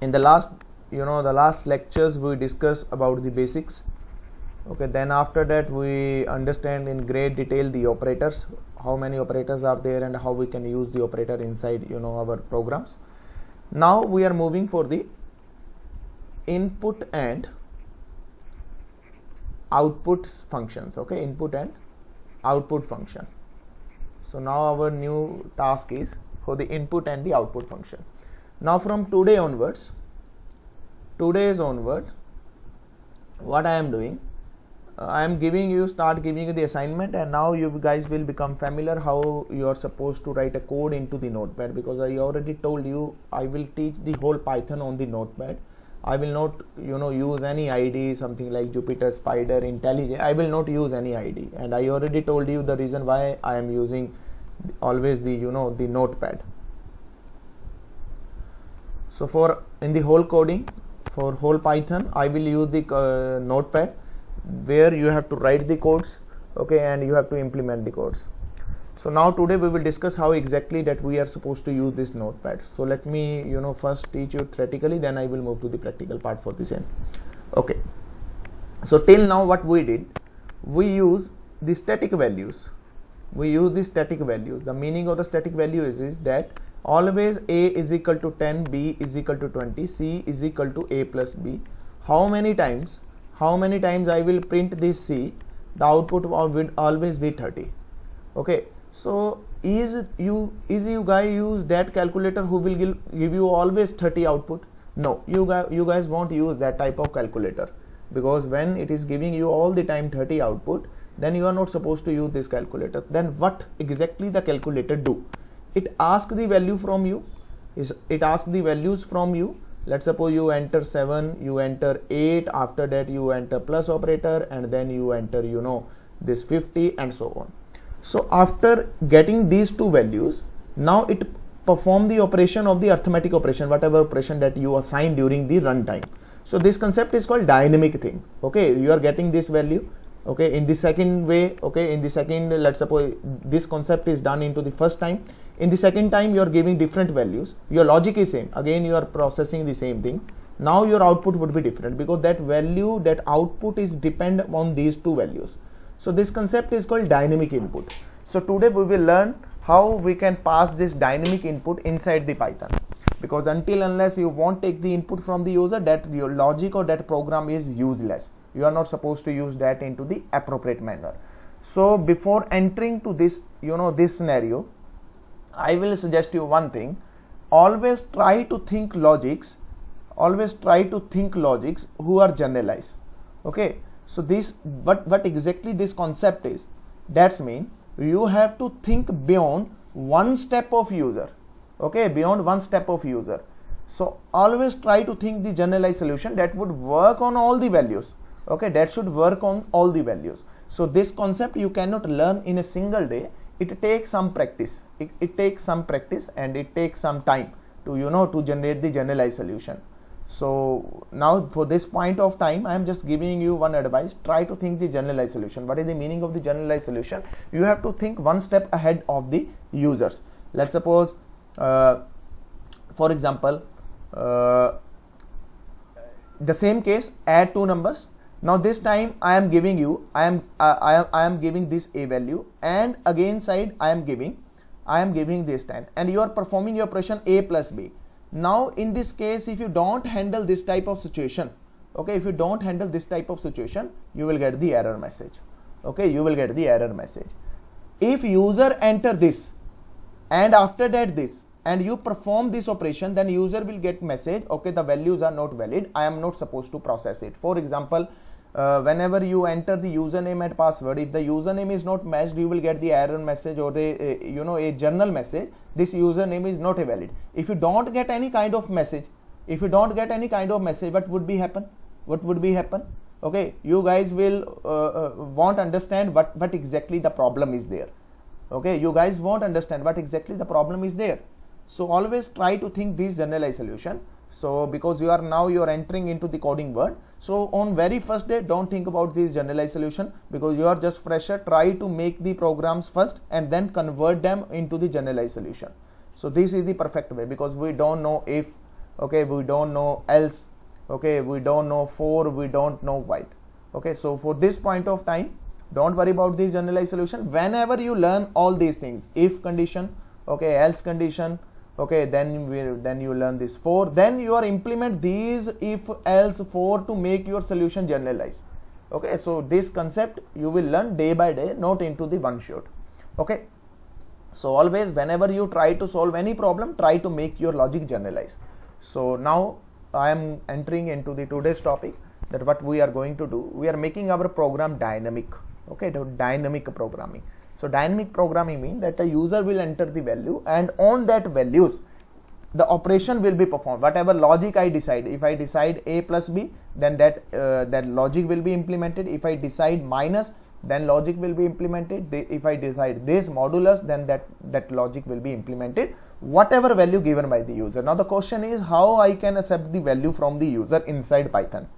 In the last lectures we discuss about the basics. Okay, then after that we understand in great detail the operators, how many operators are there and how we can use the operator inside our programs. Now we are moving for the input and output functions. Okay, input and output function. So now our new task is for the input and the output function. Now from today's onward, what I am doing, I am giving you the assignment, and now you guys will become familiar how you are supposed to write a code into the notepad, because I already told you I will teach the whole Python on the notepad. I will not use any IDE, something like Jupyter, Spider, IntelliJ. I will not use any IDE, and I already told you the reason why I am using always the the notepad. So for in the whole coding, for whole Python, I will use the notepad, where you have to write the codes, okay, and you have to implement the codes. So now today we will discuss how exactly that we are supposed to use this notepad. So let me first teach you theoretically, then I will move to the practical part for this end. Okay, so till now what we did, we use the static values. The meaning of the static value is that always A is equal to 10, B is equal to 20, C is equal to A plus B. How many times I will print this C, the output will always be 30. Okay, so is you guys use that calculator who will give you always 30 output? No, you guys won't use that type of calculator, because when it is giving you all the time 30 output, then you are not supposed to use this calculator. Then what exactly the calculator do? It asks the value from you. It asks the values from you. Let's suppose you enter 7, you enter 8, after that you enter plus operator, and then you enter this 50 and so on. So after getting these two values, now it perform the operation of the arithmetic operation, whatever operation that you assign during the runtime. So this concept is called dynamic thing. Okay, you are getting this value. Okay, in the second way, okay, in the second, let's suppose this concept is done into the first time. In the second time you are giving different values. Your logic is same. Again you are processing the same thing. Now your output would be different, because that value, that output is depend on these two values. So this concept is called dynamic input. So today we will learn how we can pass this dynamic input inside the Python, because unless you won't take the input from the user, that your logic or that program is useless. You are not supposed to use that into the appropriate manner. So before entering to this this scenario, I will suggest you one thing. Always try to think logics who are generalized. Okay, so this what exactly this concept is, that's mean you have to think beyond one step of user. Okay, beyond one step of user. So always try to think the generalized solution that would work on all the values. Okay, that should work on all the values. So this concept you cannot learn in a single day. It takes some practice. It takes some practice, and it takes some time to to generate the generalized solution. So now for this point of time, I am just giving you one advice. Try to think the generalized solution. What is the meaning of the generalized solution? You have to think one step ahead of the users. Let's suppose, for example, the same case, add two numbers. Now this time I am giving you, I am giving this a value, and again side I am giving this 10, and you are performing your operation a plus b. Now in this case, if you don't handle this type of situation, okay, if you don't handle this type of situation, you will get the error message. Okay, you will get the error message. If user enter this and after that this, and you perform this operation, then user will get message, okay, the values are not valid, I am not supposed to process it. For example, whenever you enter the username and password, if the username is not matched, you will get the error message or the a journal message, this username is not valid. If you don't get any kind of message, what would be happen? Okay, you guys will won't understand what exactly the problem is there. Okay, you guys won't understand what exactly the problem is there. So always try to think this generalized solution. So because you are entering into the coding world, so on very first day, don't think about this generalized solution, because you are just fresher. Try to make the programs first and then convert them into the generalized solution. So this is the perfect way, because we don't know if okay, we don't know else, okay, we don't know for, we don't know while. Okay, so for this point of time, don't worry about this generalized solution. Whenever you learn all these things, if condition, okay, else condition, okay, then you learn this for, then you are implement these if, else, for to make your solution generalized. Okay, so this concept you will learn day by day, not into the one shot. Okay, so always whenever you try to solve any problem, try to make your logic generalized. So now I am entering into the today's topic, that what we are going to do, we are making our program dynamic. Okay, the dynamic programming. So dynamic programming means that the user will enter the value, and on that values the operation will be performed. Whatever logic I decide, if I decide a plus b, then that logic will be implemented. If I decide minus, then logic will be implemented. If I decide this modulus, then that logic will be implemented, whatever value given by the user. Now the question is how I can accept the value from the user inside Python.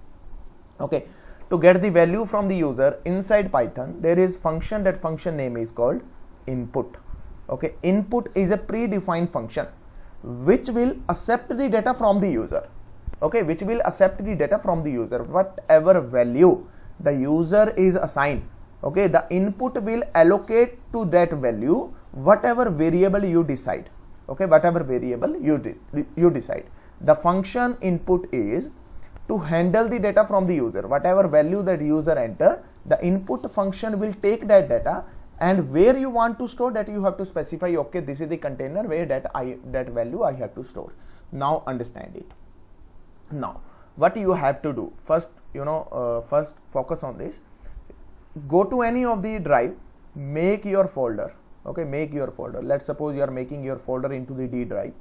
Okay, to get the value from the user inside Python, there is function, that function name is called input. Okay, input is a predefined function which will accept the data from the user. Okay, which will accept the data from the user, whatever value the user is assigned. Okay, the input will allocate to that value whatever variable you decide. Okay, whatever variable you decide. The function input is to handle the data from the user. Whatever value that user enter, the input function will take that data, and where you want to store, that you have to specify, okay, this is the container where that value I have to store. Now understand it. Now what you have to do, first, first focus on this. Go to any of the drive, make your folder. Okay, make your folder. Let's suppose you are making your folder into the D drive.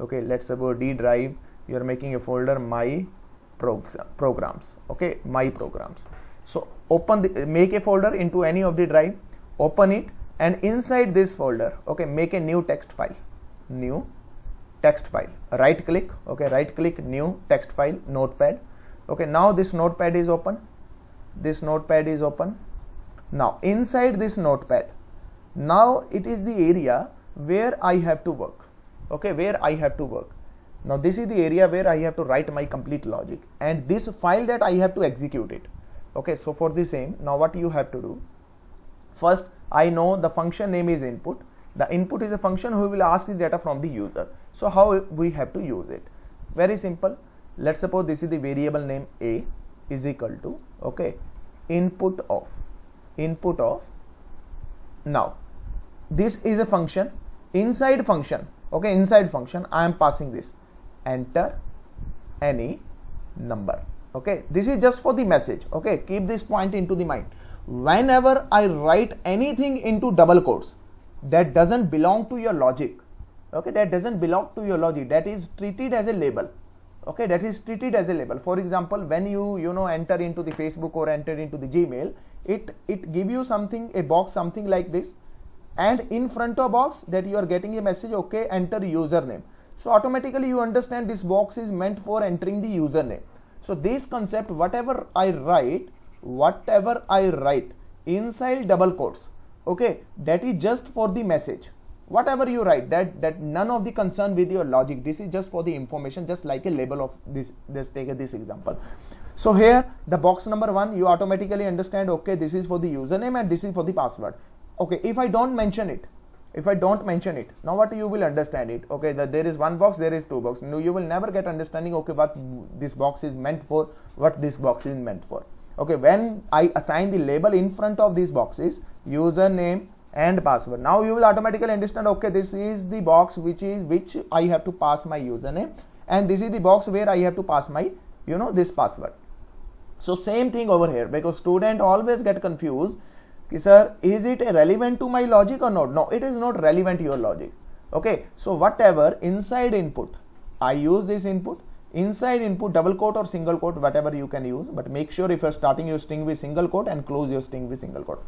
Okay, let's suppose D drive, you are making a folder my programs. Okay, my programs. So make a folder into any of the drive, open it, and inside this folder, okay, make a new text file. Right click, okay, right click, new text file, notepad. Okay, now this notepad is open. Now inside this notepad, now it is the area where I have to work. Okay, where I have to work. Now this is the area where I have to write my complete logic, and this file that I have to execute it. Okay, so for the same, now what you have to do, first I know the function name is input. The input is a function who will ask the data from the user. So how we have to use it? Very simple. Let's suppose this is the variable name a is equal to, okay, input of. Now this is a function. Inside function, okay, inside function I am passing this, enter any number. Okay, this is just for the message. Okay, keep this point into the mind. Whenever I write anything into double quotes, that doesn't belong to your logic. Okay, that doesn't belong to your logic. That is treated as a label. Okay, that is treated as a label. For example, when you enter into the Facebook or enter into the Gmail, it give you something, a box, something like this, and in front of box that you are getting a message, okay, enter username. So automatically you understand this box is meant for entering the username. So this concept, whatever I write inside double quotes, okay, that is just for the message. Whatever you write, that none of the concern with your logic. This is just for the information, just like a label of this. Let's take this example. So here the box number 1, you automatically understand, okay, this is for the username and this is for the password. Okay, if I don't mention it, now what you will understand it, okay, that there is one box, there is two boxes. No, you will never get understanding, okay, what this box is meant for, what this box is meant for. Okay, when I assign the label in front of these boxes, username and password, now you will automatically understand, okay, this is the box which I have to pass my username, and this is the box where I have to pass my this password. So same thing over here, because student always get confused, sir, is it relevant to my logic or not? No, it is not relevant to your logic. Okay, so whatever inside input, I use this input. Inside input, double quote or single quote, whatever you can use, but make sure if you're starting your string with single quote and close your string with single quote.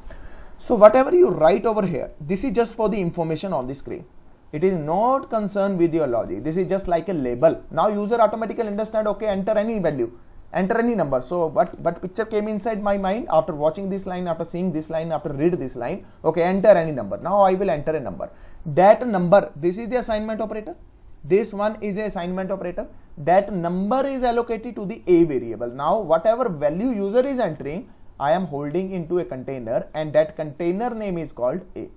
So whatever you write over here, this is just for the information on the screen. It is not concerned with your logic. This is just like a label. Now user automatically understand, okay, enter any value, enter any number. So what picture came inside my mind after watching this line, after seeing this line, after read this line, okay, enter any number. Now I will enter a number. That number, this is the assignment operator. This one is a assignment operator. that number is allocated to the A variable. Now whatever value user is entering, I am holding into a container, and that container name is called A.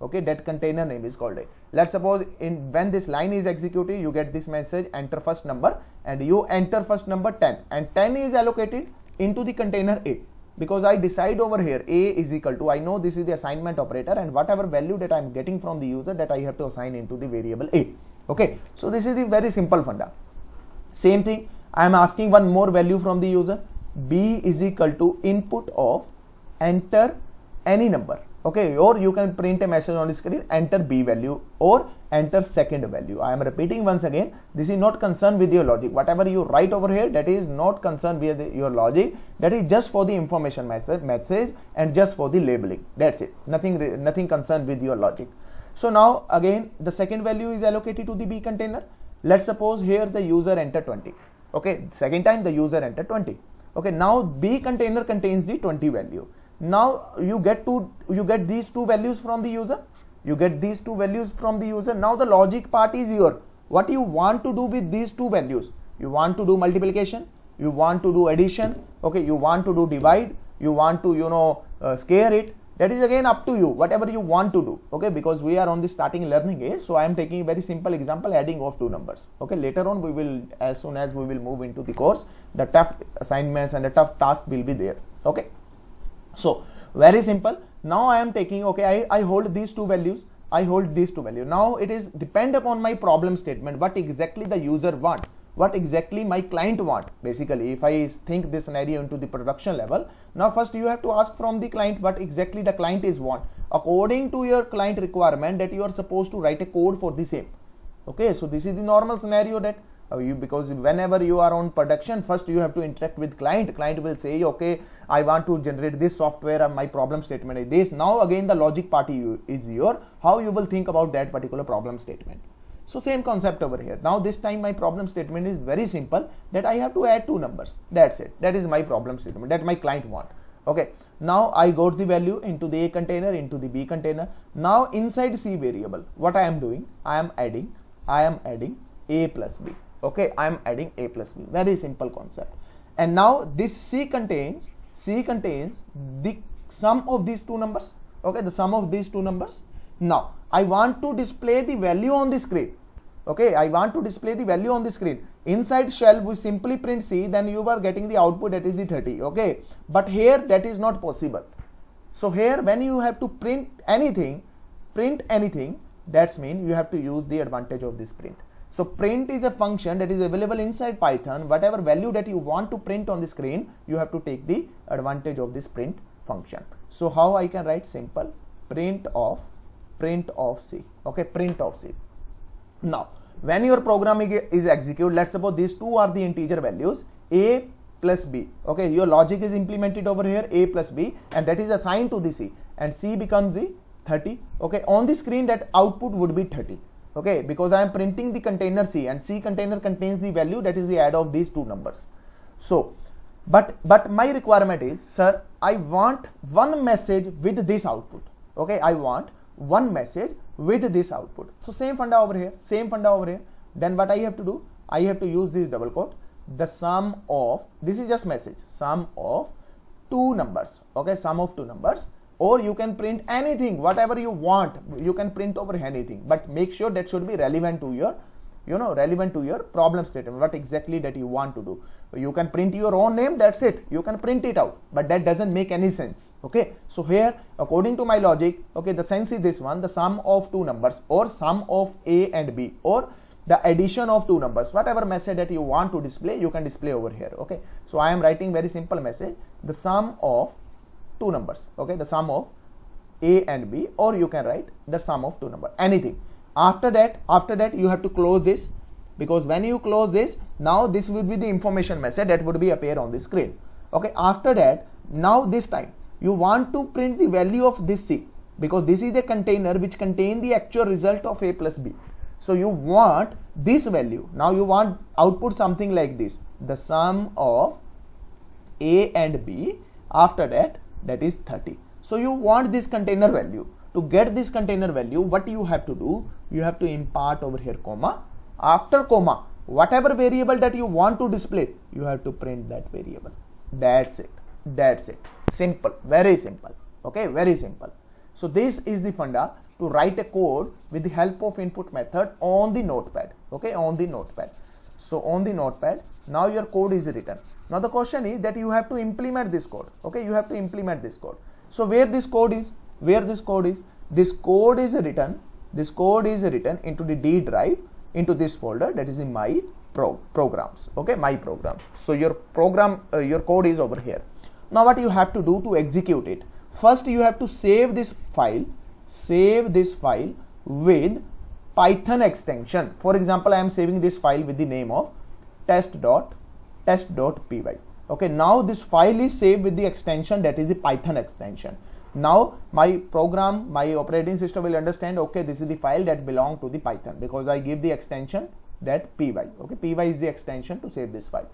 Okay, that container name is called A. Let's suppose when this line is executed, you get this message, enter first number, and you enter first number 10, and 10 is allocated into the container A, because I decide over here A is equal to, I know this is the assignment operator, and whatever value that I am getting from the user, that I have to assign into the variable A. Okay, so this is the very simple funda. Same thing, I am asking one more value from the user. B is equal to input of enter any number. Okay, or you can print a message on the screen, enter B value or enter second value. I am repeating once again, this is not concerned with your logic. Whatever you write over here, that is not concerned with your logic. That is just for the information message and just for the labeling. That's it. Nothing concerned with your logic. So now again, the second value is allocated to the B container. Let's suppose here the user enter 20. Okay, second time the user enter 20. Okay, now B container contains the 20 value. Now you get these two values from the user. You get these two values from the user. Now the logic part is your, what you want to do with these two values. You want to do multiplication, you want to do addition, okay, you want to do divide, you want to scale it. That is again up to you, whatever you want to do. Okay, because we are on the starting learning age, so I am taking a very simple example, adding of two numbers. Okay, later on we will, as soon as we will move into the course, the tough assignments and the tough task will be there. Okay, so very simple. Now I am taking, okay, I hold these two values, I hold these two values. Now it is depend upon my problem statement, what exactly the user want, what exactly my client want. Basically, if I think this scenario into the production level, now first you have to ask from the client what exactly the client is want. According to your client requirement, that you are supposed to write a code for the same. Okay, so this is the normal scenario that because whenever you are on production, first you have to interact with client. Client will say, okay, I want to generate this software and my problem statement is this. Now again the logic part is your, how you will think about that particular problem statement. So same concept over here. Now this time my problem statement is very simple, that I have to add two numbers. That's it. That is my problem statement that my client want. Okay, now I got the value into the A container, into the B container. Now inside C variable, what I am doing, I am adding A plus B. Okay, I am adding A plus B. Very simple concept. And now this C contains the sum of these two numbers. Okay, the sum of these two numbers. Now I want to display the value on the screen. Okay, I want to display the value on the screen. Inside shell we simply print C, then you are getting the output, that is the 30. Okay, but here that is not possible. So here when you have to print anything, that's mean you have to use the advantage of this print. So print is a function that is available inside Python. Whatever value that you want to print on the screen, you have to take the advantage of this print function. So how I can write simple print of C. Okay, print of C. Now when your program is executed, let's suppose these two are the integer values, A plus B. Okay, your logic is implemented over here, A plus B, and that is assigned to the C, and C becomes the 30. Okay, on the screen that output would be 30. Okay, because I am printing the container C, and C container contains the value, that is the add of these two numbers. So but my requirement is, sir, I want one message with this output. Okay, I want one message with this output. So same funda over here, then what I have to do, I have to use this double quote, the sum of, this is just message, sum of two numbers. Okay, sum of two numbers. Or you can print anything, whatever you want, you can print over anything, but make sure that should be relevant to your, relevant to your problem statement, what exactly that you want to do. You can print your own name, that's it, you can print it out, but that doesn't make any sense. Okay, so here according to my logic, okay, the sense is this one, the sum of two numbers, or sum of A and B, or the addition of two numbers, whatever message that you want to display, you can display over here. Okay, so I am writing very simple message, the sum of two numbers. Okay, the sum of A and B, or you can write the sum of two numbers, anything. After that you have to close this, because when you close this, now this will be the information message that would be appear on the screen. Okay, after that, now this time you want to print the value of this C, because this is the container which contain the actual result of A plus B. So you want this value. Now you want output something like this, the sum of A and B, after that is 30. So you want this container value. To get this container value, what you have to do, you have to impart over here comma. After comma, whatever variable that you want to display, you have to print that variable. That's it. That's it. Simple. Very simple. Okay, very simple. So this is the funda to write a code with the help of input method on the notepad. Okay, on the notepad. So on the notepad, now your code is written. Now the question is that you have to implement this code. Okay, you have to implement this code. So where this code is, this code is written into the D drive, into this folder, that is in my programs. Okay, my programs. So your program, your code is over here. Now what you have to do to execute it? First you have to save this file with Python extension. For example, I am saving this file with the name of test.py. Okay, now this file is saved with the extension, that is the Python extension. Now my program, my operating system will understand, okay, this is the file that belongs to the Python, because I give the extension that py. Okay, py is the extension to save this file.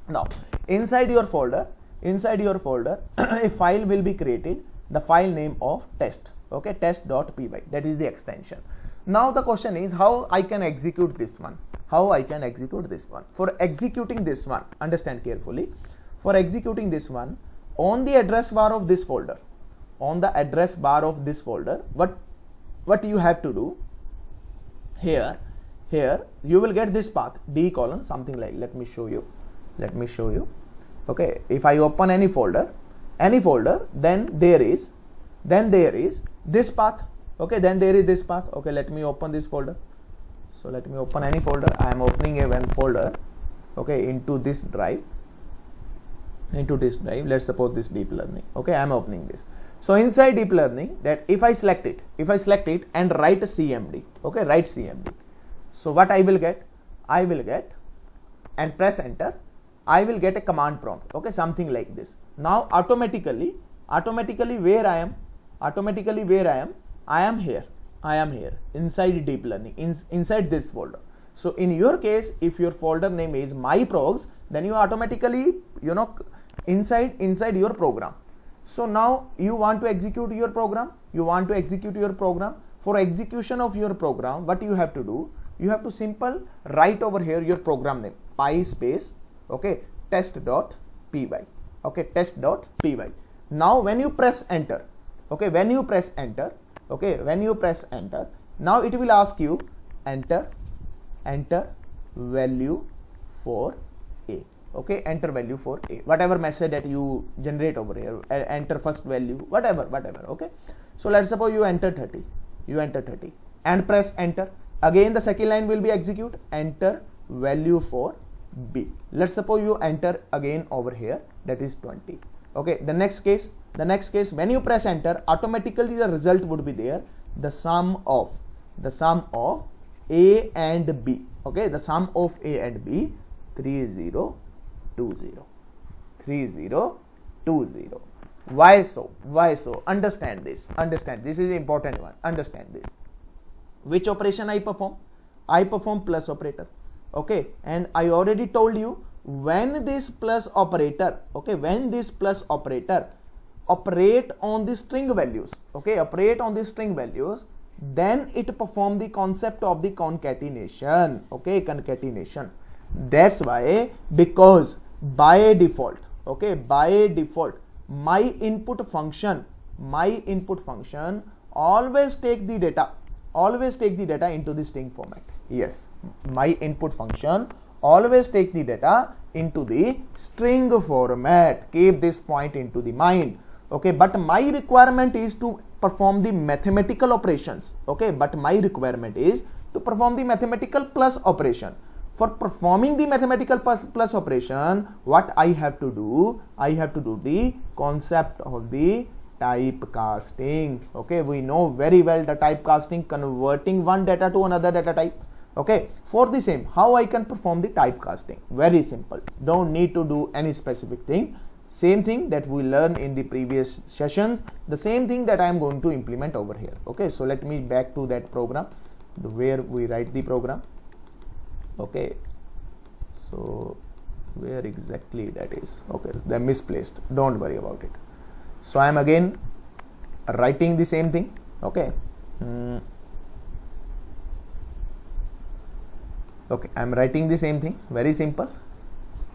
Now inside your folder a file will be created, the file name of test. Okay, test.py, that is the extension. Now the question is how I can execute this one. For executing this one, understand carefully. For executing this one, on the address bar of this folder, what you have to do here you will get this path d colon something like, let me show you. Okay, if I open any folder, then there is this path. Okay, then there is this path. Okay, let me open this folder. So let me open any folder. I am opening a one folder, okay, into this drive. Let's suppose this deep learning. Okay, I am opening this. So inside deep learning, that if I select it and write cmd, okay, write cmd. So what I will get and press enter, I will get a command prompt. Okay, something like this. Now automatically where I am here inside deep learning, inside this folder. So in your case, if your folder name is myprogs, then you automatically, inside your program. So now you want to execute your program. For execution of your program, what you have to do? You have to simple write over here your program name, py space, okay, test.py. Okay, test.py. Now when you press enter, now it will ask you enter value for a. Okay, enter value for a, whatever message that you generate over here, enter first value, whatever. Okay, so let's suppose you enter 30 and press enter. Again the second line will be execute, enter value for b. Let's suppose you enter again over here, that is 20. Okay, the next case when you press enter, automatically the result would be there, the sum of a and b. Okay, the sum of a and b, 3020. Why so? Understand this is the important one. Understand this. Which operation I perform plus operator. Okay, and I already told you, when this plus operator operate on the string values, then it perform the concept of the concatenation. Okay, concatenation. That's why, because by default, my input function always take the data into the string format. Yes, my input function always take the data into the string format. Keep this point into the mind. Okay, but my requirement is to perform the mathematical operations. Okay, but my requirement is to perform the mathematical plus operation. For performing the mathematical plus operation, what I have to do? I have to do the concept of the typecasting. Okay, we know very well the typecasting, converting one data to another data type. Okay, for the same, how I can perform the typecasting? Very simple. Don't need to do any specific thing. Same thing that we learned in the previous sessions, the same thing that I am going to implement over here. Okay, so let me back to that program where we write the program. Okay, so where exactly that is? Okay, they're misplaced. Don't worry about it. So I am again writing the same thing. Okay, Okay, I am writing the same thing, very simple.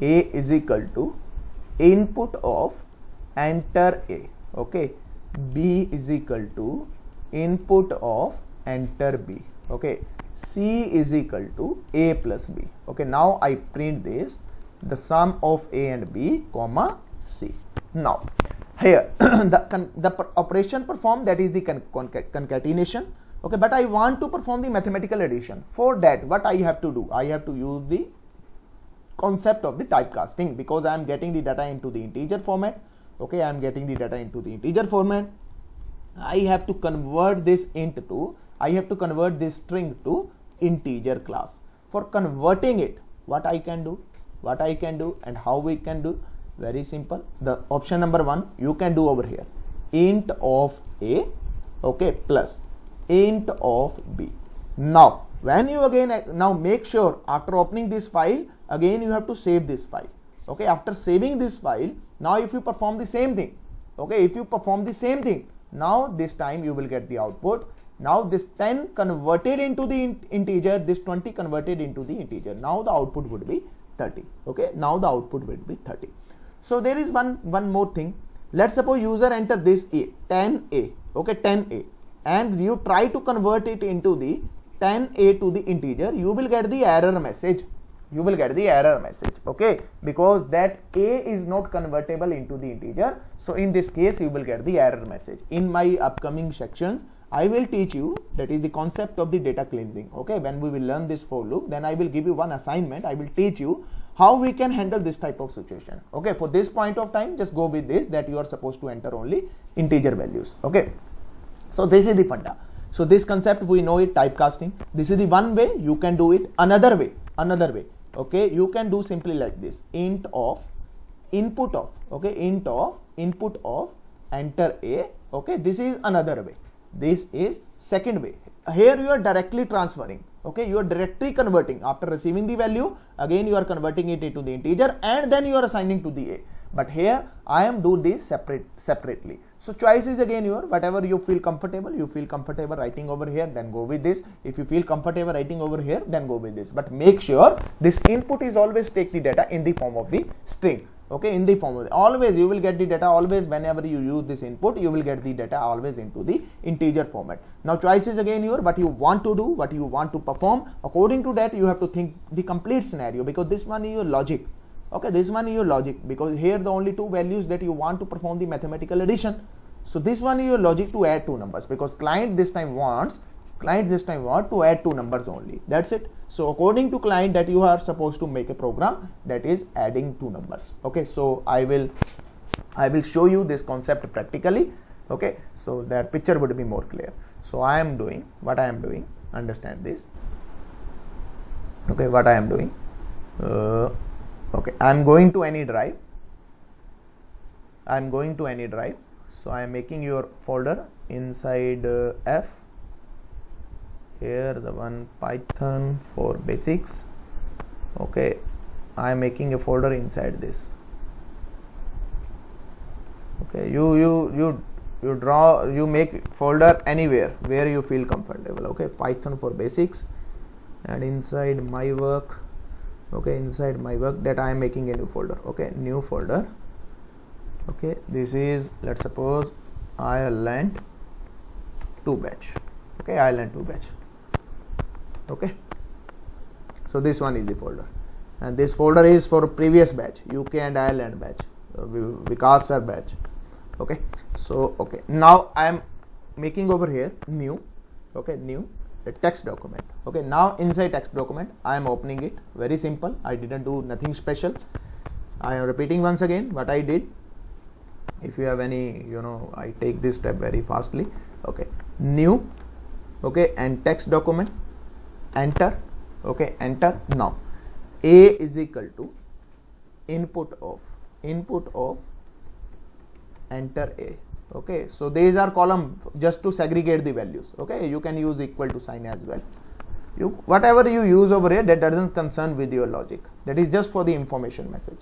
A is equal to input of enter A. Okay, B is equal to input of enter B. Okay, C is equal to A plus B. Okay, now I print this, the sum of A and B comma C. Now here the operation performed, that is the concatenation. Okay, but I want to perform the mathematical addition. For that, what I have to do, I have to use the concept of the typecasting, because I am getting the data into the integer format. Okay, I am getting the data into the integer format. I have to convert this int to, I have to convert this string to integer class. For converting it, what I can do and how we can do, very simple. The option number 1 you can do over here, int of A, okay, plus int of B. Now when you again, now make sure after opening this file, again you have to save this file. Okay, after saving this file, now if you perform the same thing, okay, if you perform the same thing, now this time you will get the output. Now this 10 converted into the integer, this 20 converted into the integer. Now the output would be 30. Okay, now the output would be 30. So there is one more thing. Let's suppose user enter this A, 10A, okay, 10A, and you try to convert it into the 10A to the integer, you will get the error message. You will get the error message, okay, because that A is not convertible into the integer. So in this case, you will get the error message. In my upcoming sections, I will teach you, that is the concept of the data cleansing. Okay, when we will learn this for loop, then I will give you one assignment. I will teach you how we can handle this type of situation. Okay, for this point of time, just go with this, that you are supposed to enter only integer values. Okay, so this is the funda. So this concept we know it, typecasting. This is the one way. You can do it another way. Okay, you can do simply like this, int of input of, okay, int of input of enter A. Okay, this is another way. This is second way. Here you are directly transferring. Okay, you are directly converting. After receiving the value, again you are converting it into the integer, and then you are assigning to the A. But here I am do this separately. So choice is again your, whatever you feel comfortable. You feel comfortable writing over here, then go with this. If you feel comfortable writing over here, then go with this. But make sure this input is always take the data in the form of the string. Okay, in the form of always you will get the data, always whenever you use this input, you will get the data always into the integer format. Now choice is again your, what you want to do, what you want to perform. According to that, you have to think the complete scenario, because this one is your logic. Okay, this one is your logic, because here the only two values that you want to perform the mathematical addition. So this one is your logic to add two numbers, because client this time want to add two numbers only. That's it. So according to client, that you are supposed to make a program that is adding two numbers. Okay, so I will show you this concept practically. Okay, so that picture would be more clear. So I am doing what I am doing. Understand this. Okay, what I am doing. Okay, I am going to any drive. So I am making your folder inside F. Here the one Python for basics. Okay, I am making a folder inside this. Okay, you make folder anywhere where you feel comfortable. Okay, Python for basics, and inside my work. Okay, inside my work, that I am making a new folder. Okay, new folder. Okay, this is, let's suppose, Ireland 2 batch. Okay, Ireland 2 batch. Okay, so this one is the folder, and this folder is for previous batch, UK and Ireland batch, Vikas sir batch. Okay, so okay, now I am making over here new. Okay, new a text document. Okay, now inside text document I am opening it. Very simple. I didn't do nothing special. I am repeating once again what I did. If you have any, I take this step very fastly. Okay, new. Okay, and text document. Enter. Okay, enter. Now A is equal to input of enter A. Okay, so these are column just to segregate the values. Okay, you can use equal to sign as well. Whatever you use over here, that doesn't concern with your logic. That is just for the information message.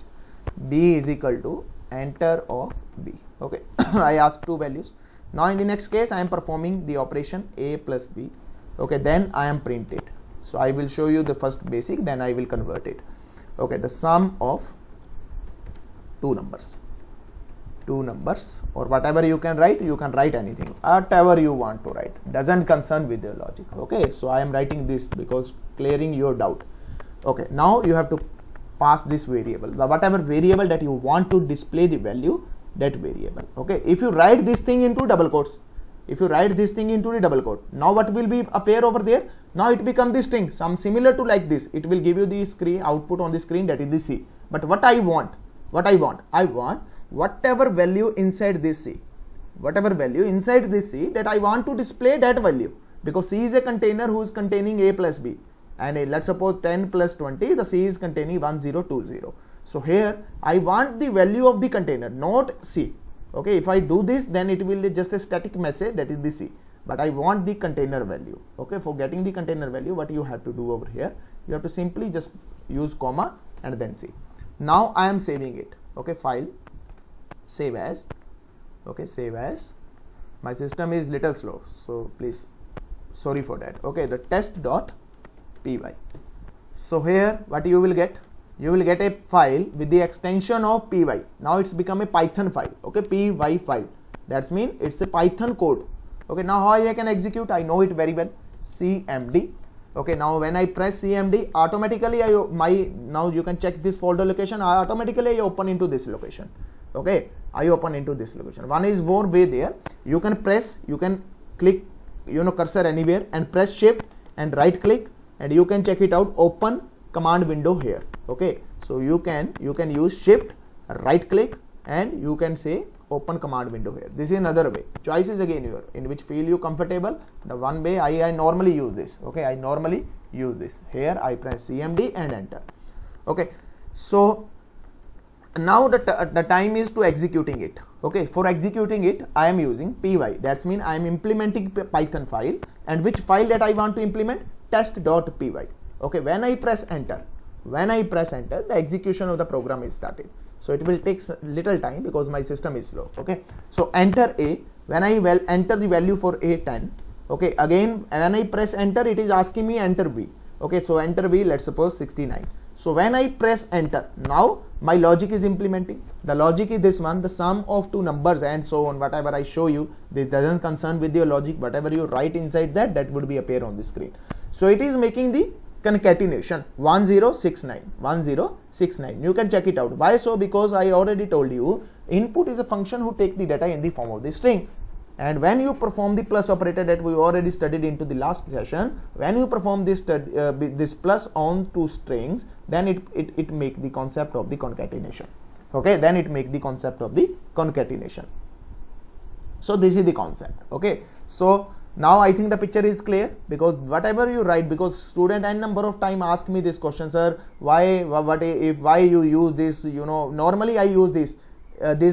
B is equal to enter of B. Okay, I asked two values. Now in the next case, I am performing the operation A plus B. Okay, then I am print it. So I will show you the first basic, then I will convert it. Okay, the sum of two numbers or whatever you can write anything, whatever you want to write, doesn't concern with your logic. Okay, so I am writing this because clearing your doubt. Okay, now you have to pass this variable, whatever variable that you want to display the value, that variable. Okay, if you write this thing into double quotes, now what will be appear over there? Now it becomes the string, some similar to like this. It will give you the screen output on the screen, that is the C. But what I want whatever value inside this C, that I want to display that value, because C is a container who is containing A plus B, and let's suppose 10 plus 20, the C is containing 1020. So here I want the value of the container, not C. Okay, if I do this, then it will be just a static message, that is the C, but I want the container value. Okay, for getting the container value, what you have to do over here, you have to simply just use comma and then C. Now I am saving it. Okay, file, save as. Okay, save as. My system is little slow, so please, sorry for that. Okay, the test.py. So here what you will get? You will get a file with the extension of py. Now it's become a Python file. Okay, py file. That means it's a Python code. Okay, now how I can execute? I know it very well. cmd. Okay, now when I press cmd, automatically now you can check this folder location. Automatically I open into this location. Okay, I open into this location. One is more way there. You can click cursor anywhere and press shift and right click, and you can check it out. Open command window here. Okay, so you can use shift, right click, and you can say open command window here. This is another way. Choice is again your, in which feel you comfortable. The one way I normally use this. Okay, I normally use this. Here I press cmd and enter. Okay, so now the time is to executing it. Okay, for executing it I am using py. That means I am implementing Python file, and which file that I want to implement? Test.py. Okay, when I press enter, the execution of the program is started. So it will take little time because my system is slow. Okay, so enter A. When I enter the value for A 10. Okay, again when I press enter, it is asking me enter B. Okay, so enter B, let's suppose 69. So when I press enter, now my logic is implementing. The logic is this one, the sum of two numbers and so on. Whatever I show you, this doesn't concern with your logic. Whatever you write inside that would be appear on the screen. So it is making the concatenation 1069. You can check it out. Why so? Because I already told you, input is a function who take the data in the form of the string. And when you perform the plus operator that we already studied into the last session, when you perform this plus on two strings, then it make the concept of the concatenation. Okay, then it make the concept of the concatenation. So this is the concept. Okay, so now I think the picture is clear, because whatever you write, because student n number of time ask me this question, sir, why you use this, normally I use this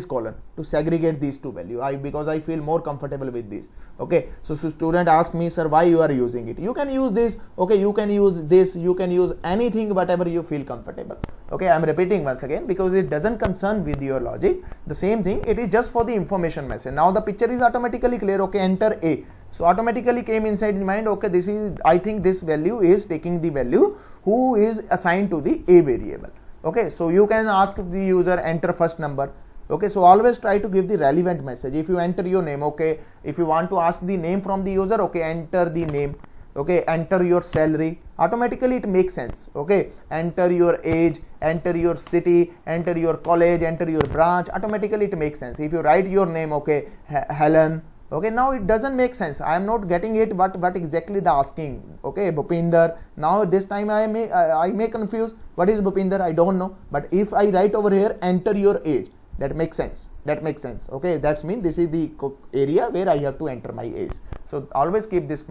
column to segregate these two values, because I feel more comfortable with this. Okay, so student ask me, sir, why you are using it? You can use this. Okay, you can use this, you can use anything, whatever you feel comfortable. Okay, I am repeating once again because it doesn't concern with your logic. The same thing, it is just for the information message. Now the picture is automatically clear. Okay, enter A. So automatically came inside in mind, okay, this is, I think this value is taking the value who is assigned to the A variable. Okay, so you can ask the user enter first number. Okay, so always try to give the relevant message. If you enter your name, okay, if you want to ask the name from the user, okay, enter the name. Okay, enter your salary, automatically it makes sense. Okay, enter your age, enter your city, enter your college, enter your branch, automatically it makes sense. If you write your name, okay, Helen, okay, now it doesn't make sense. I am not getting it, what exactly the asking. Okay, Bhupinder, now this time I may confuse, what is Bhupinder, I don't know. But if I write over here, enter your age, that makes sense. Okay, that's mean this is the area where I have to enter my age. So always keep this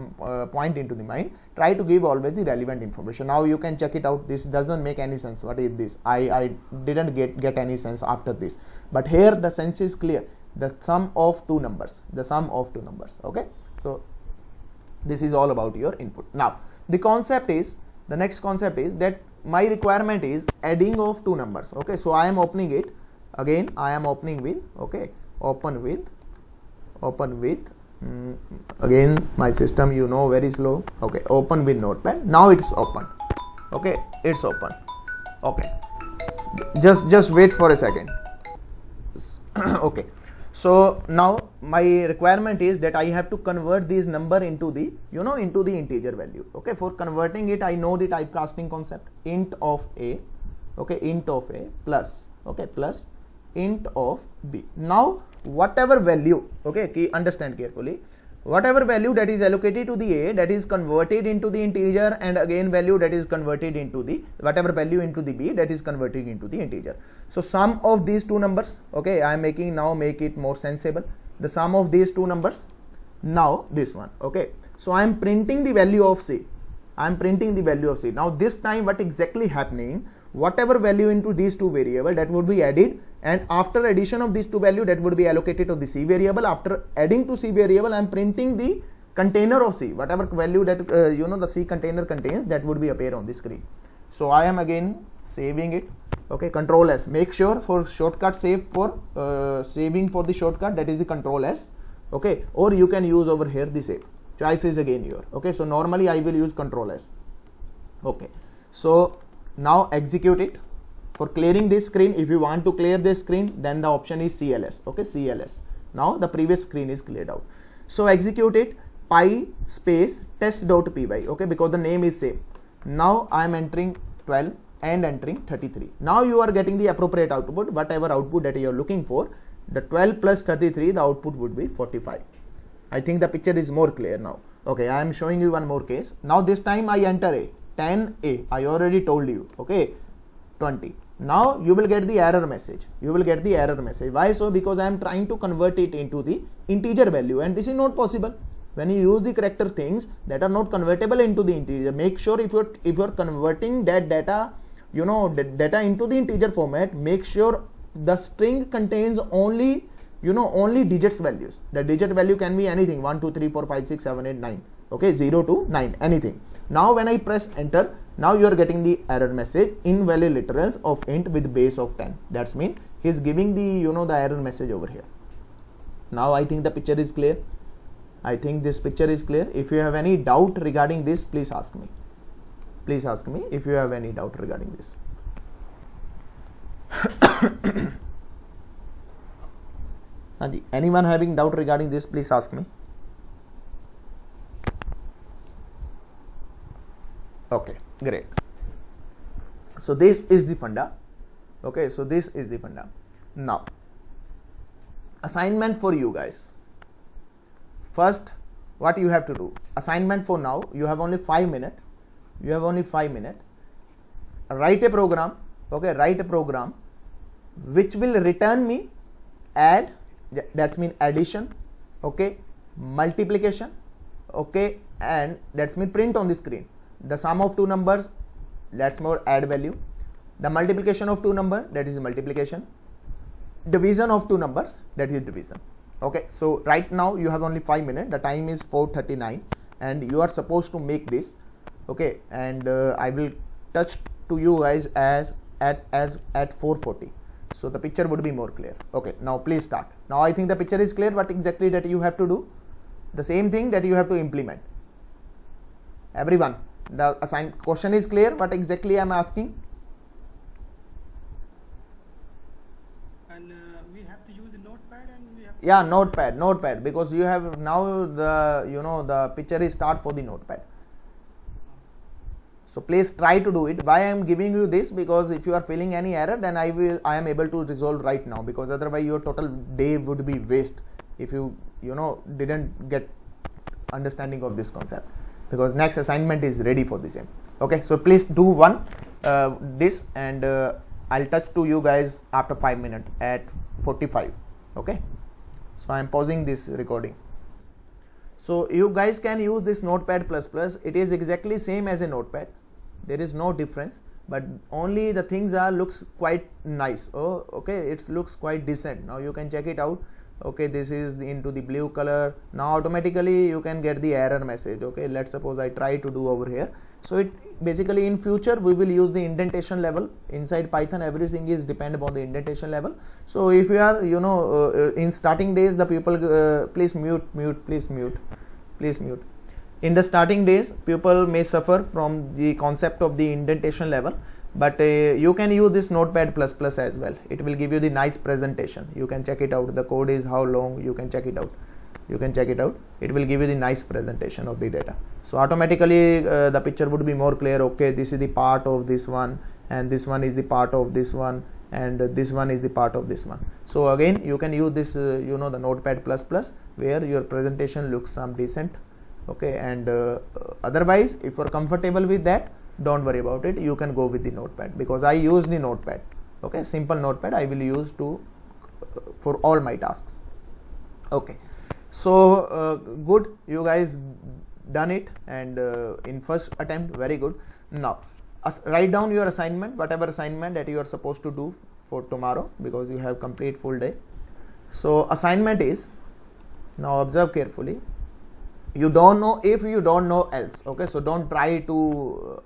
point into the mind. Try to give always the relevant information. Now you can check it out. This doesn't make any sense. What is this? I didn't get any sense after this. But here the sense is clear. The sum of two numbers. Okay. So this is all about your input. Now the next concept is that my requirement is adding of two numbers. Okay. So I am opening it. Again, I am opening with, okay, open with Again my system, you know, very slow. Okay, open with notepad. Now it's open. Okay, it's open. Okay, just wait for a second. Okay, so now my requirement is that I have to convert this number into the, you know, into the integer value. Okay, for converting it, I know the typecasting concept. Int of a, okay, int of a plus, okay, plus int of b. Now whatever value, okay, key, understand carefully, whatever value that is allocated to the a, that is converted into the integer, and again value that is converted into the, whatever value into the b, that is converted into the integer. So sum of these two numbers, okay, I am making, now make it more sensible, the sum of these two numbers, now this one. Okay, so I am printing the value of c, I am printing the value of c. Now this time what exactly happening, whatever value into these two variable, that would be added, and after addition of these two value, that would be allocated to the c variable. After adding to c variable, I am printing the container of c, whatever value that you know, the c container contains, that would be appear on the screen. So I am again saving it. Okay, Control S. Make sure for shortcut save for saving for the shortcut, that is the Control S. Okay, or you can use over here the save. Choice is again your. Okay, so normally I will use Control S. Okay, so now execute it. For clearing this screen, if you want to clear this screen, then the option is CLS. Okay, CLS. Now the previous screen is cleared out. So execute it, py space test.py. Okay, because the name is same. Now I am entering 12 and entering 33. Now you are getting the appropriate output, whatever output that you are looking for. The 12 plus 33, the output would be 45. I think the picture is more clear now. Okay, I am showing you one more case. Now this time I enter a 10a. I already told you. Okay, 20. Now you will get the error message. You will get the error message. Why so? Because I am trying to convert it into the integer value, and this is not possible. When you use the character things that are not convertible into the integer, make sure if you're converting that data, you know, data into the integer format, make sure the string contains only, you know, only digits values. The digit value can be anything, 1 2 3 4 5 6 7 8 9. Okay, 0 to 9, anything. Now when I press enter, now you are getting the error message, invalid literals of int with base of 10. That's mean he's giving the, you know, the error message over here. Now I think the picture is clear. I think this picture is clear. If you have any doubt regarding this, please ask me. Please ask me if you have any doubt regarding this. Anyone having doubt regarding this, please ask me. Okay, great. So this is the funda. Okay, so this is the funda. Now assignment for you guys. First, what you have to do, assignment for now, you have only 5 minutes. You have only 5 minutes. Write a program. Okay, write a program which will return me add, that's mean addition, okay, multiplication, okay, and that's mean print on the screen. The sum of two numbers, that's more add value. The multiplication of two numbers, that is multiplication. Division of two numbers, that is division. Okay, so right now you have only 5 minutes. The time is 4:39 and you are supposed to make this. Okay, and I will touch to you guys as at 4:40. So the picture would be more clear. Okay, now please start. Now I think the picture is clear. What exactly that you have to do? The same thing that you have to implement. Everyone, the assigned question is clear. What exactly I am asking? And we have to use the notepad, and we have to, Yeah, notepad, because you have now the, you know, the picture is start for the notepad. So please try to do it. Why I am giving you this? Because if you are feeling any error, then I am able to resolve right now, because otherwise your total day would be waste if you know didn't get understanding of this concept, because next assignment is ready for the same. Okay, so please do one this, and I'll touch to you guys after 5 minutes at 45. Okay, so I am pausing this recording. So you guys can use this Notepad++. It is exactly same as a notepad. There is no difference, but only the things are looks quite nice. Oh, okay, it looks quite decent. Now you can check it out. Okay, this is into the blue color. Now automatically you can get the error message. Okay, let's suppose I try to do over here. So basically in future we will use the indentation level. Inside Python everything is depend upon the indentation level. So if you are in starting days, the people please mute. In the starting days people may suffer from the concept of the indentation level, but you can use this Notepad++ as well. It will give you the nice presentation. You can check it out. The code is how long, you can check it out. It will give you the nice presentation of the data. So automatically the picture would be more clear. Okay, this is the part of this one, and this one is the part of this one, and this one is the part of this one. So again you can use this the Notepad++, where your presentation looks some decent. Okay, and otherwise if you are comfortable with that, don't worry about it. You can go with the Notepad, because I use the Notepad. Okay, simple Notepad I will use for all my tasks. Okay, so good, you guys done it, and in first attempt very good. Now write down your assignment, whatever assignment that you are supposed to do for tomorrow, because you have complete full day. So assignment is, now observe carefully, you don't know if, you don't know else. Okay, so don't try to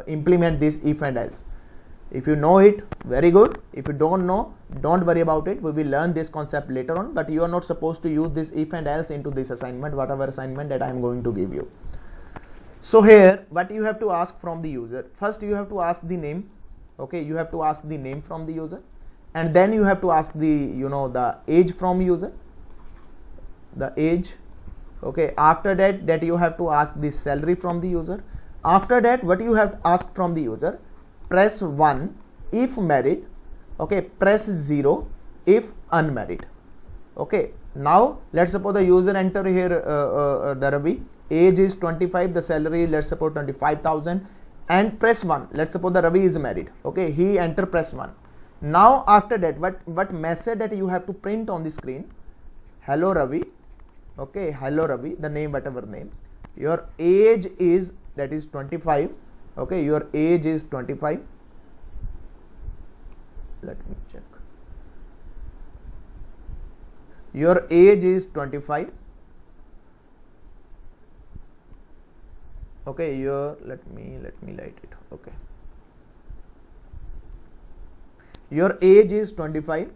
implement this if and else. If you know it, very good. If you don't know, don't worry about it. We will learn this concept later on, but you are not supposed to use this if and else into this assignment, whatever assignment that I am going to give you. So here what you have to ask from the user, first you have to ask the name. Okay, you have to ask the name from the user, and then you have to ask the the age from user, the age. Okay, after that you have to ask the salary from the user. After that, what you have to ask from the user, press 1 if married. Okay, press 0 if unmarried. Okay, now let's suppose the user enter here the Ravi, age is 25, the salary let's suppose 25,000, and press 1. Let's suppose the Ravi is married. Okay, he enter press 1. Now after that, what message that you have to print on the screen? Hello Ravi. Okay, hello Ravi, the name, whatever name. Your age is, that is 25. Okay, your age is 25. Let me check. Your age is 25. Okay, let me light it. Okay, your age is 25,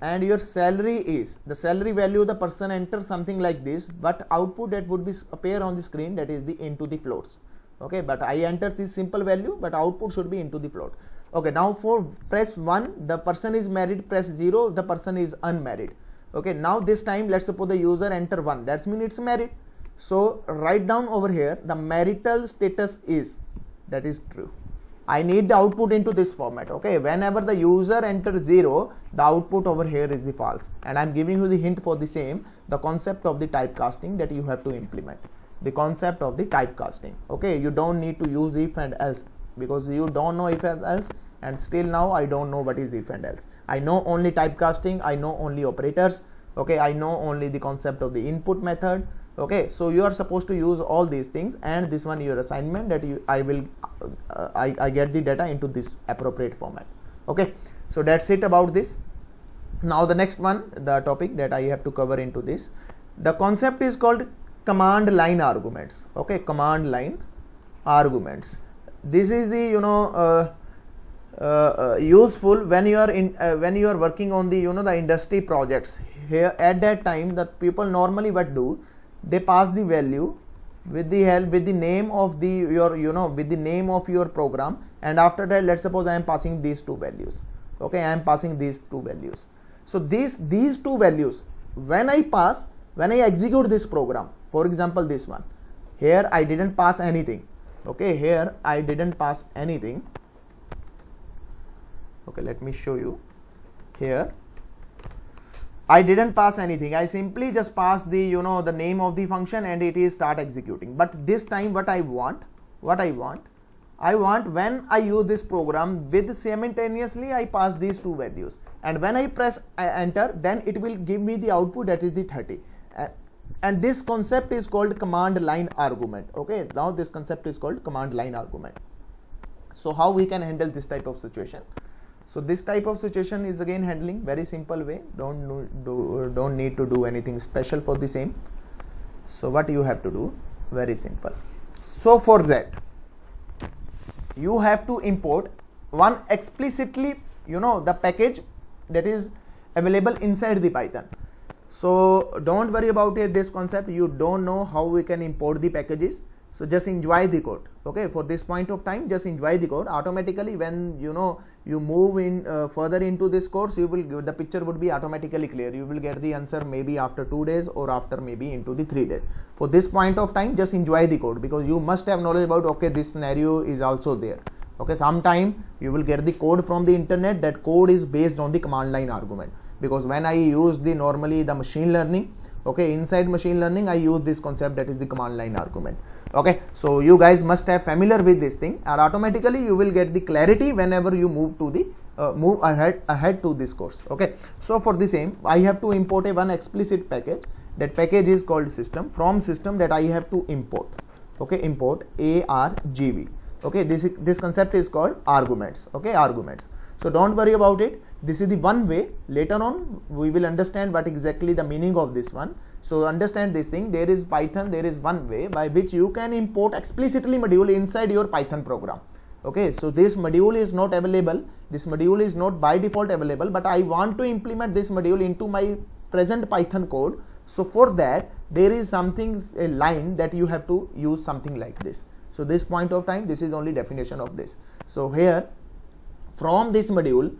and your salary is, the salary value the person enter something like this, but output that would be appear on the screen, that is the into the floats. Okay, but I enter this simple value, but output should be into the float. Okay, now for press 1, the person is married, press 0, the person is unmarried. Okay, now this time let's suppose the user enter 1, that means it's married. So write down over here, the marital status is, that is true. I need the output into this format. Okay, whenever the user enters 0, the output over here is the false, and I'm giving you the hint for the same, the concept of the typecasting that you have to implement, the concept of the typecasting. Okay, you don't need to use if and else, because you don't know if and else, and still now I don't know what is if and else. I know only typecasting, I know only operators. Okay, I know only the concept of the input method. Okay, so you are supposed to use all these things, and this one your assignment that I get the data into this appropriate format. Okay, so that's it about this. Now the next one, the topic that I have to cover into this, the concept is called command line arguments. Okay, command line arguments. This is the useful when you are working on the the industry projects. Here at that time, that people normally what do, they pass the value with the name of with the name of your program, and after that let's suppose I am passing these two values. Okay, I am passing these two values. So these two values, when I execute this program, for example this one, here I didn't pass anything. Okay, here I didn't pass anything. Okay, let me show you. Here I didn't pass anything. I simply just pass the the name of the function, and it is start executing. But this time what I want when I use this program, with simultaneously I pass these two values, and when I press enter, then it will give me the output, that is the 30. And this concept is called command line argument. Okay, now this concept is called command line argument. So how we can handle this type of situation? So this type of situation is again handling very simple way. Don't need to do anything special for the same. So what you have to do, very simple. So for that, you have to import one explicitly, the package that is available inside the Python. So don't worry about it, this concept. You don't know how we can import the packages, so just enjoy the code. Okay, for this point of time, just enjoy the code. Automatically, when you move in further into this course, the picture would be automatically clear. You will get the answer maybe after 2 days or after maybe into the 3 days. For this point of time, just enjoy the code, because you must have knowledge about, okay, this scenario is also there. Okay, sometime you will get the code from the internet. That code is based on the command line argument, because when I use normally the machine learning, okay, inside machine learning I use this concept, that is the command line argument. Okay, so you guys must have familiar with this thing, and automatically you will get the clarity whenever you move to the move ahead to this course. Okay, so for the same, I have to import one explicit package. That package is called system. From system, that I have to import. Okay, import argv. Okay, this concept is called arguments. Okay, arguments. So don't worry about it. This is the one way. Later on we will understand what exactly the meaning of this one. So understand this thing. There is Python, there is one way by which you can import explicitly module inside your Python program. Okay, so this module is not available. This module is not by default available, but I want to implement this module into my present Python code. So for that, there is something, a line that you have to use something like this. So this point of time, this is only definition of this. So here, from this module,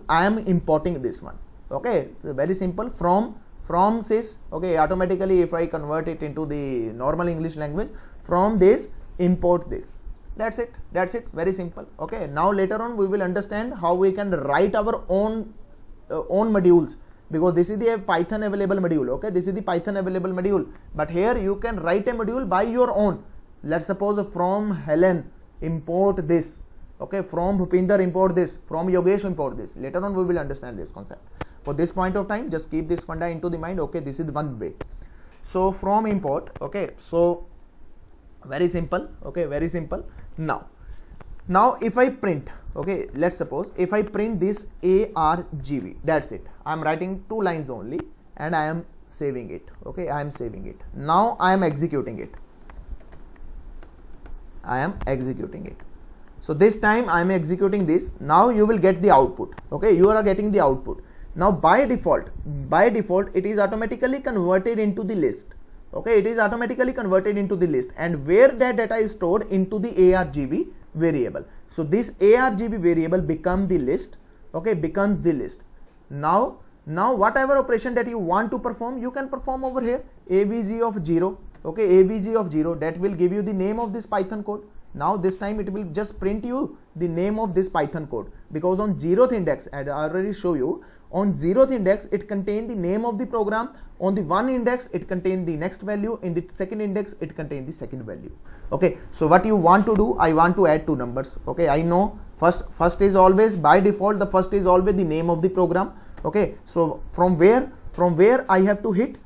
I am importing this one. Okay, so very simple. From sys, okay, automatically if I convert it into the normal English language, from this import this. That's it. Very simple. Okay, now later on we will understand how we can write our own modules, because this is the Python available module. Okay, this is the Python available module, but here you can write a module by your own. Let's suppose from Helen import this. Okay, from Bhupinder import this, from Yogesh import this. Later on we will understand this concept. For this point of time, just keep this funda into the mind. Okay, this is one way. So from import, okay, so very simple. Okay, very simple. Now if I print, okay, let's suppose if I print this argv, that's it. I am writing 2 lines only and I am saving it. Okay, I am saving it. Now I am executing it. So this time I am executing this. Now you will get the output. Okay, you are getting the output. Now by default it is automatically converted into the list. Okay, it is automatically converted into the list, and where that data is stored into the argv variable. So this argv variable becomes the list. Okay, becomes the list. Now whatever operation that you want to perform, you can perform over here. avg of 0. Okay, avg of 0, that will give you the name of this Python code. Now this time it will just print you the name of this Python code, because on 0th index, and I already show you, on 0th index it contains the name of the program. On the 1 index it contains the next value. In the 2nd index it contains the 2nd value. Okay, so what you want to do, I want to add 2 numbers. Okay, I know first is always by default, the first is always the name of the program. Okay, so from where I have to hit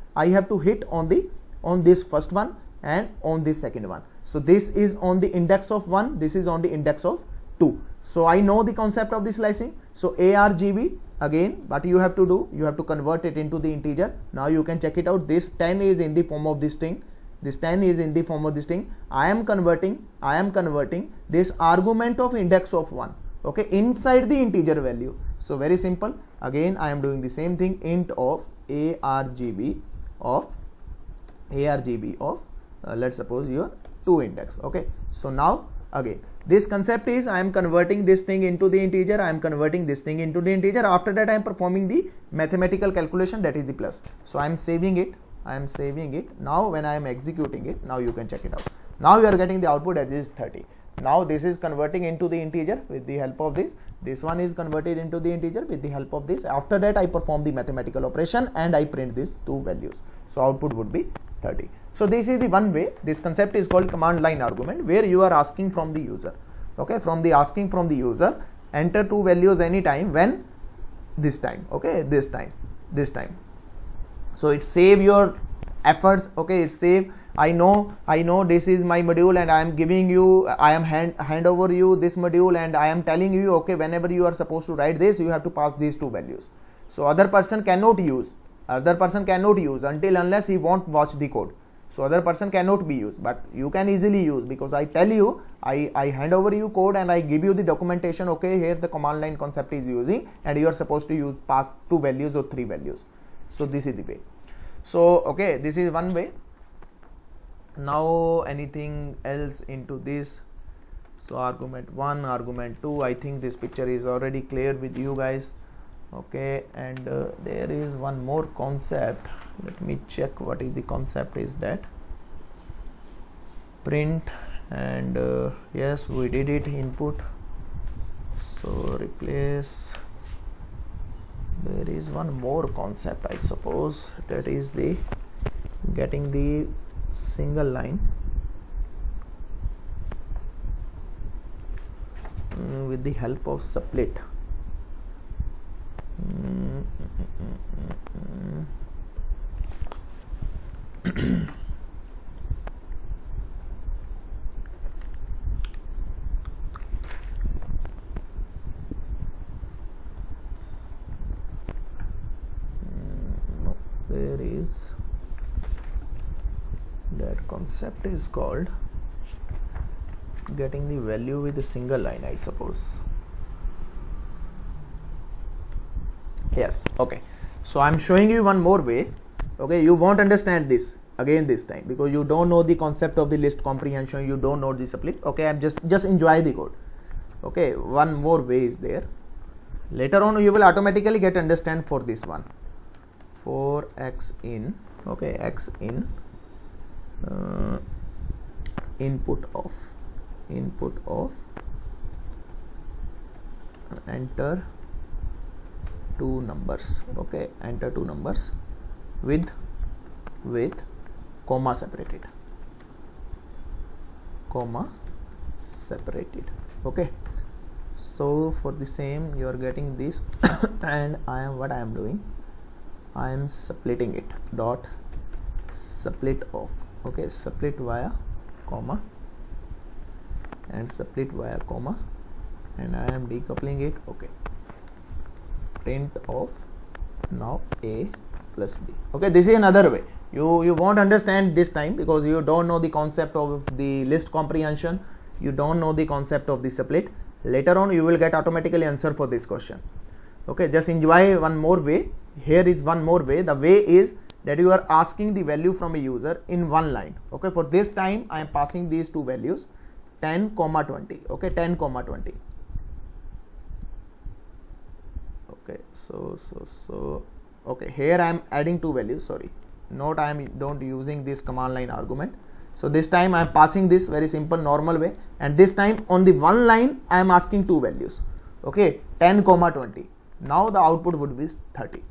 on this first one and on this second one. So this is on the index of 1, this is on the index of 2. So I know the concept of the slicing. So argv, again what you have to do, you have to convert it into the integer. Now you can check it out. This 10 is in the form of this string. This 10 is in the form of this string. I am converting this argument of index of 1, okay, inside the integer value. So very simple. Again I am doing the same thing. Int of argv of let's suppose your 2 index. Okay, so now again this concept is I am converting this thing into the integer. I am converting this thing into the integer. After that I am performing the mathematical calculation, that is the plus. So I am saving it. Now when I am executing it, now you can check it out. Now you are getting the output that is 30. Now this is converting into the integer with the help of this. This one is converted into the integer with the help of this. After that I perform the mathematical operation and I print these 2 values. So output would be 30. So this is the one way. This concept is called command line argument, where you are asking from the user. Okay, asking from the user, enter 2 values anytime, when this time. Okay, this time. So it save your efforts. Okay, it save. I know this is my module and I am giving you, I am hand over you this module and I am telling you, okay, whenever you are supposed to write this, you have to pass these 2 values. So other person cannot use until unless he won't watch the code. So other person cannot be used, but you can easily use, because I tell you, I hand over you code and I give you the documentation. Okay, here the command line concept is using, and you are supposed to use pass 2 values or 3 values. So this is the way. So okay, this is one way. Now anything else into this? So argument 1, argument 2, I think this picture is already clear with you guys. Okay, and there is one more concept. Let me check what is the concept. Is that print, and yes, we did it, input. So replace. There is one more concept, I suppose, that is the getting the single line with the help of split. No, there is, that concept is called getting the value with a single line, I suppose. Yes, okay. So I'm showing you one more way. Okay, you won't understand this again this time, because you don't know the concept of the list comprehension, you don't know the split. Okay, I'm just enjoy the code. Okay, one more way is there. Later on you will automatically get understand for this one. For x in, okay, x in input of enter 2 numbers. Okay, enter 2 numbers with comma separated. Okay, so for the same you are getting this and I am doing, I am splitting it, dot split of. Okay, split via comma and split via comma, and I am decoupling it. Okay, print of now a plus b. Okay, this is another way. You won't understand this time because you don't know the concept of the list comprehension, you don't know the concept of the split. Later on you will get automatically answer for this question. Okay, just enjoy one more way. Here is one more way. The way is that you are asking the value from a user in one line. Okay, for this time I am passing these 2 values, 10, 20. Okay, 10, 20. Okay, so okay, here I am adding 2 values. Sorry, not I am don't using this command line argument. So this time I am passing this very simple normal way, and this time on the one line I am asking 2 values. Okay, 10, 20. Now the output would be 30.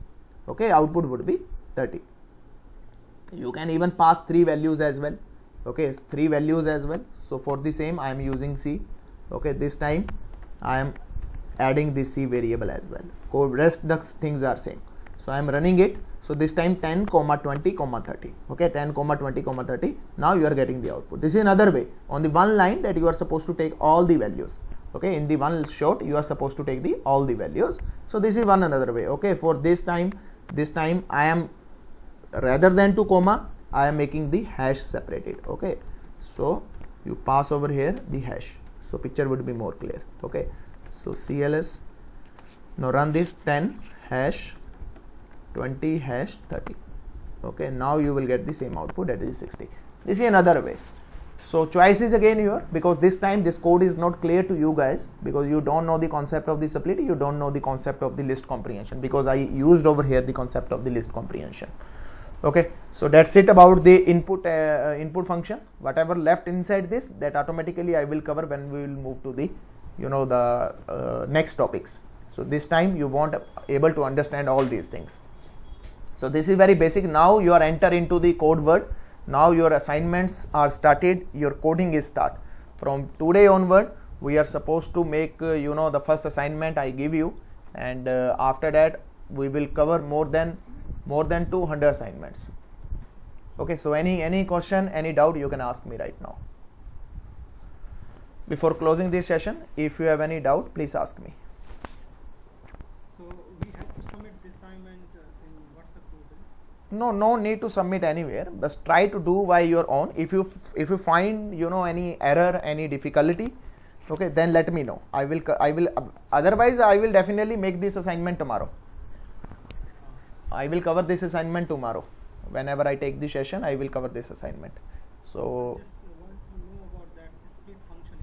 Okay, output would be 30. You can even pass 3 values as well. Okay, 3 values as well. So for the same I am using C. Okay, this time I am adding the C variable as well. Rest the things are same. So I am running it. So this time 10, 20, 30. Okay, 10, 20, 30. Now you are getting the output. This is another way. On the one line that you are supposed to take all the values. Okay, in the one shot you are supposed to take the all the values. So this is one another way. Okay, for this time I am, rather than to comma, I am making the hash separated. Okay, so you pass over here the hash, so picture would be more clear. Okay, so CLS, now run this 10 hash 20 hash 30. Okay, now you will get the same output, that is 60. This is another way. So choice is again here, because this time this code is not clear to you guys, because you don't know the concept of the split, you don't know the concept of the list comprehension, because I used over here the concept of the list comprehension. Okay, so that's it about the input function. Whatever left inside this, that automatically I will cover when we will move to the the next topics. So this time you won't able to understand all these things. So this is very basic. Now you are enter into the code word. Now your assignments are started, your coding is start. From today onward we are supposed to make the first assignment I give you, and after that we will cover more than 200 assignments. Okay, so any question, any doubt, you can ask me right now. Before closing this session, if you have any doubt, please ask me. So we have to submit this assignment in WhatsApp group. no need to submit anywhere, just try to do by your own. If you find any error, any difficulty, okay, then let me know. I will otherwise I will definitely make this assignment tomorrow. I will cover this assignment tomorrow. Whenever I take the session, I will cover this assignment. So Just want to know about that split function.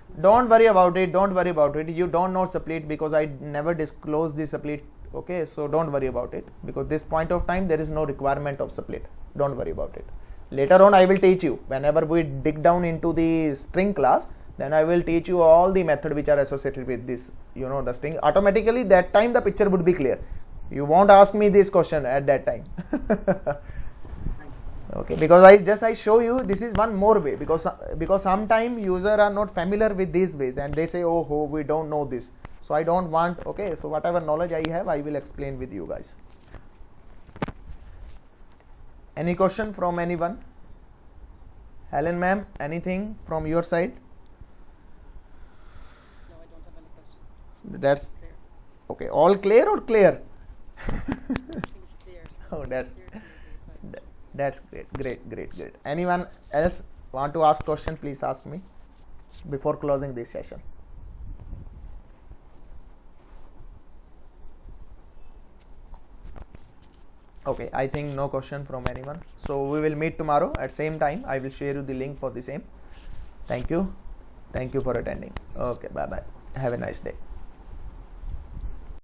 Just don't worry about it, don't worry about it. You don't know split because I never disclose the split. Okay, so don't worry about it, because this point of time there is no requirement of split. Don't worry about it. Later on I will teach you, whenever we dig down into the string class, then I will teach you all the method which are associated with this, the string. Automatically that time the picture would be clear. You won't ask me this question at that time. Okay, because I show you this is one more way, because sometimes user are not familiar with these ways and they say, oh we don't know this. So I don't want, okay, so whatever knowledge I have, I will explain with you guys. Any question from anyone? Helen ma'am, anything from your side? No, I don't have any questions. That's Clear. okay. All clear or clear? Everything's clear. Oh, It's clear to me, the assignment. That's great. Anyone else want to ask question? Please ask me before closing this session. Okay, I think no question from anyone. So we will meet tomorrow at same time. I will share you the link for the same. Thank you for attending. Okay, bye bye. Have a nice day.